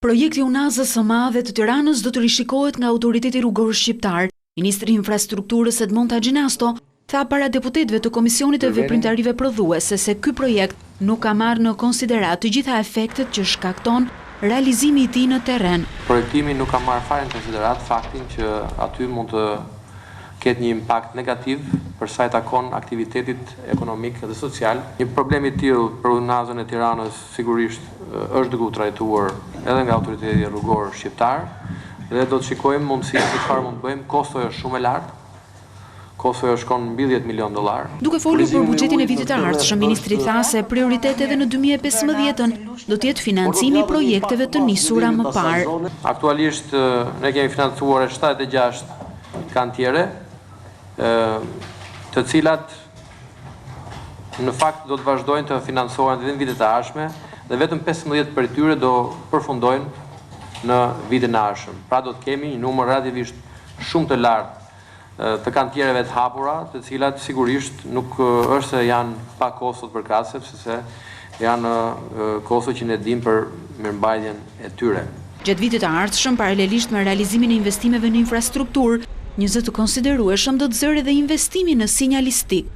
Projekti Unazës së Madhe të Tiranës do të rishikohet nga Autoriteti Rrugor Shqiptar. Ministri i Infrastrukturës Edmond Haxhinasto tha para deputetëve të Komisionit të Veprimtarive Prodhuese se ky projekt nuk ka marrë në konsiderat të gjitha efektet që shkakton realizimi i tij në terren. Projektimi nuk ka marrë fare në konsiderat faktin që aty mund të ketë një impakt negativ për sa i takon aktivitetit ekonomik dhe social. Një problem i tillë për Unazën e Tiranës sigurisht është duke u trajtuar edhe nga Autoriteti Rrugor Shqiptar dhe do të shikojmë mundësinë se çfarë mund të bëjmë. Kosto është shumë e lartë. Kosto shkon mbi $10 milion. Duke folur për buxhetin e vitit të ardhshëm, ministri tha se prioritet edhe në 2015-ën do të jetë financimi i projekteve të nisura më parë. Aktualisht ne kemi financuar 76 kantiere, të cilat në fakt do të vazhdojnë të financohen edhe në vitet e ardhshme dhe vetëm 15 për tyre do përfundojnë në vitin e ardhshëm. Pra do të kemi një numër relativisht shumë të lartë të kantiereve të hapura, të cilat sigurisht nuk është se janë pa kosto të përkatëse, sepse janë kosto që ne dimë për mirëmbajtjen e tyre. Gjatë vitit të ardhshëm, paralelisht me realizimin e investimeve në infrastrukturë, 20 të konsiderueshëm do të zërë edhe investimi në sinjalistik.